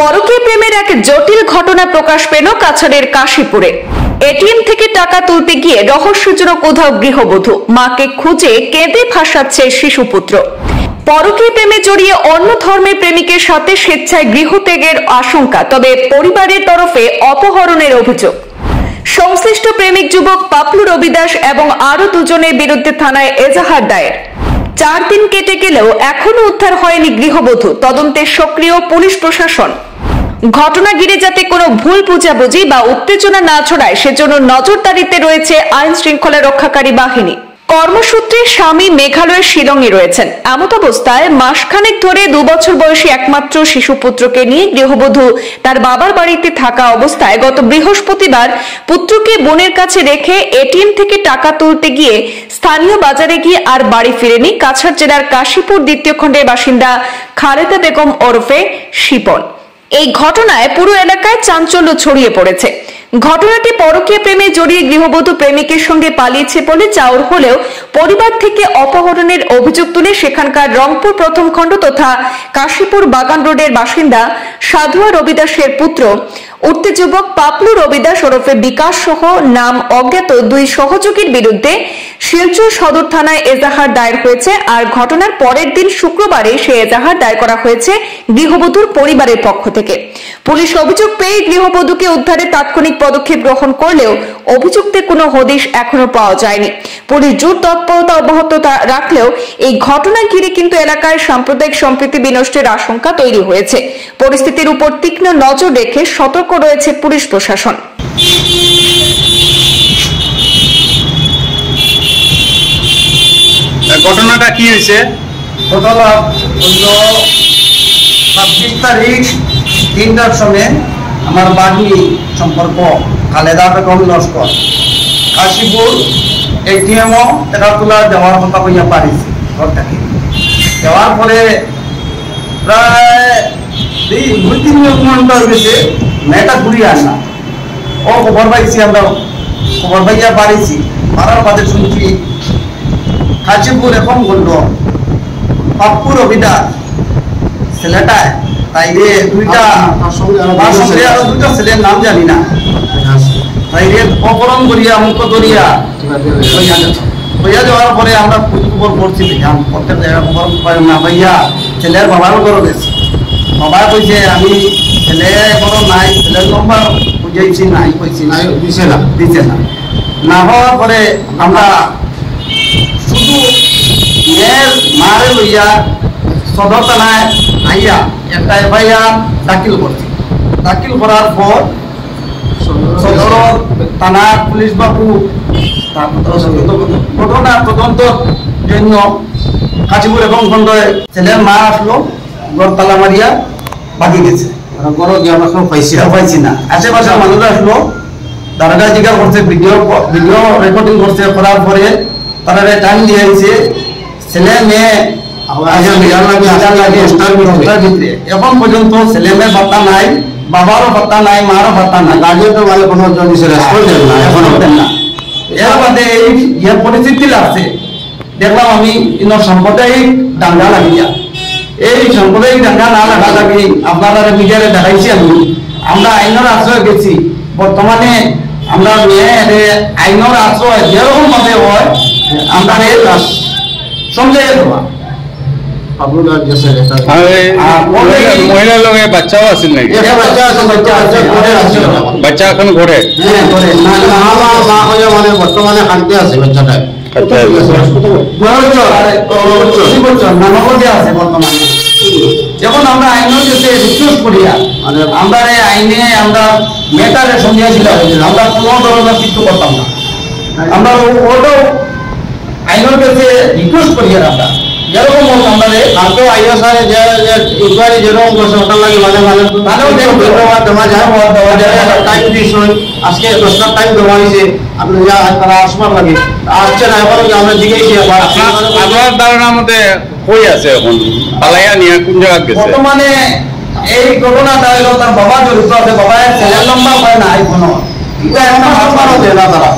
পরকীয় প্রেমের এক জটিল ঘটনা প্রকাশ পেল কাছাড়ের কাশীপুরে। এটিএম থেকে টাকা তুলতে গিয়ে রহস্যজনক উধাও গৃহবধূ, মাকে খুঁজে কেঁদে ভাসাচ্ছে শিশুপুত্র। পরকীয় প্রেমে জড়িয়ে অন্য ধর্মের প্রেমিকের সাথে স্বেচ্ছায় গৃহত্যাগের আশঙ্কা, তবে পরিবারের তরফে অপহরণের অভিযোগ। সংশ্লিষ্ট প্রেমিক যুবক পাপলু রবিদাস এবং আরো দুজনের বিরুদ্ধে থানায় এজাহার দায়ের। 4 দিন কেটে গেলেও এখনো উদ্ধার হয়নি গৃহবধূ। তদন্তে সক্রিয় পুলিশ প্রশাসন। ঘটনা ঘিরে যাতে কোনো ভুল বোঝাবুঝি বা উত্তেজনা না ছড়ায় সেজন্য নজরদারিতে রয়েছে আইন শৃঙ্খলা রক্ষাকারী বাহিনী। কর্মসূত্রে স্বামী মেঘালয়ের শিলংয়ে রয়েছেন। এমত অবস্থায় মাসখানেক ধরে 2 বছর বয়সী একমাত্র শিশুপুত্রকে নিয়ে গৃহবধূ তার বাবার বাড়িতে থাকা অবস্থায় গত বৃহস্পতিবার পুত্রকে বোনের কাছে রেখে এটিএম থেকে টাকা তুলতে গিয়ে স্থানীয় বাজারে গিয়ে আর বাড়ি ফিরেনি কাছাড় জেলার কাশীপুর 2য় খণ্ডের বাসিন্দা খালেদা বেগম ওরফে শিপন। এই ঘটনায় পুরো এলাকায় চাঞ্চল্য ছড়িয়ে পড়েছে। ঘটনাটি পরকীয় প্রেমে জড়িয়ে গৃহবধূ প্রেমিকের সঙ্গে পালিয়েছে বলে চাউর হলেও পরিবার থেকে অপহরণের অভিযোগ তুলে সেখানকার রংপুর 1ম খণ্ড তথা কাশীপুর বাগান রোডের বাসিন্দা সাধুয়া রবিদাসের পুত্র উঠতি যুবক পাপলু রবিদাস ওরফে বিকাশ সহ নাম অজ্ঞাত 2 সহযোগীর বিরুদ্ধে শিলচর সদর থানায় এজাহার দায়ের হয়েছে। আর ঘটনার পরের দিন শুক্রবারে সেই এজাহার দায়ের করা হয়েছে গৃহবধূর পরিবারের পক্ষ থেকে। পুলিশ অভিযোগ পেয়ে গৃহবধূকে উদ্ধারে তাৎক্ষণিক পদক্ষেপ গ্রহণ করলেও অভিযুক্তের কোনো হদিশ এখনো পাওয়া যায়নি। পুলিশ জোর তৎপরতা অব্যাহত রাখলেও এই ঘটনা ঘিরে কিন্তু এলাকায় সাম্প্রদায়িক সম্প্রীতি বিনষ্টের আশঙ্কা তৈরি হয়েছে। পরিস্থিতির উপর তীক্ষ্ণ নজর রেখে সতর্ক রয়েছে পুলিশ প্রশাসন। ঘটনাটা কি হয়েছে? ঘটনা 26 তারিখ 3টার সময় আমার বাগনি সম্পর্ক খালেদা বেগম লস্কর কাশীপুর এটিএমও টাকা তোলা দেওয়ার কথা কইয়া পারিছি ঘর থেকে। দেওয়ার পরে প্রায় 2-3 ঘন্টা হয়েছে, মেয়েটা ঘুরিয়ে আসা। ও খবর পাইছি, আমরা খবর পাইয়া পারিছি। পারার বাদে শুনছি কাশীপুর এখন বললো পাপ্পু রবিদাস ছেলেটায় তাইরে 2টা আরো 2টা ছেলের নাম জানি না, তাইরে অপহরণ করিয়া মুখ ধরিয়া হইয়া যাওয়ার পরে আমরা খবর পড়ছি, প্রত্যেক জায়গায় খবর না পাইয়া ছেলের বাবার ঘর গেছি। বাবা কইছে আমি ছেলে বড় নাই, ছেলের নম্বর বুঝাইছি নাই, কইছি নাই, দিছে না। না হওয়ার পরে আমরা শুধু মেয়ের মারে লইয়া সদর থানায় আইয়া একটা এফআইআর দাখিল করছি। দাখিল করার পর সদর থানার পুলিশ বাবু ঘটনা তদন্তের জন্য কাশীপুর এবং খন্ডে ছেলের মা আসলো, ঘর তালা মারিয়া বাকি গেছে, পাইছি না। আশেপাশের মানুষ আসলো, দারোগা জিজ্ঞাসা করছে, ভিডিও রেকর্ডিং করছে। করার পরে তারা টাইম দিয়েছে ছেলে মেয়ে এখন পর্যন্ত ছেলে মেয়ের ভাতা নাই, বাবারও ভাতা নাই, মারও ভাতা নাই, গার্জিয়ানও বলে কোনো এখন না। এর বাদে এই পরিস্থিতি লাগছে, দেখলাম আমি সাম্প্রদায়িক দাঙ্গা লাগিয়া। এই সাম্প্রদায়িক দাঙ্গা না লাগা লাগি আপনারা মিডিয়ারে দেখাইছি। আমরা আইনের আশ্রয় গেছি। বর্তমানে আমরা আইনের আশ্রয় যেরকম ভাবে হয় আমরা সমঝাইয়া দেওয়া। মহিলার লগে বাচ্চাও আছিল নাকি? বাচ্চা এখন ঘরে বর্তমানে কাটতে আছে বাচ্চাটা। যখন আমরা আইনের কাছে রিকোয়েস্ট করিয়া আমরা আইনে আমরা মেটারে সমঝাইছিলাম, আমরা কোনো ধরনের কিছু করতাম না। আমরা ওটাও আইনের কাছে রিকোয়েস্ট করিয়া আমরা যেরকম আমরা কালকেও আইয়া স্যার যে ইনকোয়ারি যেরকম করছে ওটার লাগে দেওয়া যায় টাইম দিস আজকে 10টার টাইম দেওয়া হয়েছে। আপনি যা তারা আসবার লাগে আসছে না, এখন আমরা জিজ্ঞেসি আপনার ধারণার মধ্যে কই আছে এখন পালাইয়া নিয়ে কোন জায়গা গেছে? বর্তমানে এই ঘটনাটা হলো তার বাবা জড়িত আছে, বাবা ছেলের লম্বা হয় না এখনো, এটা এখন দেয় না তারা।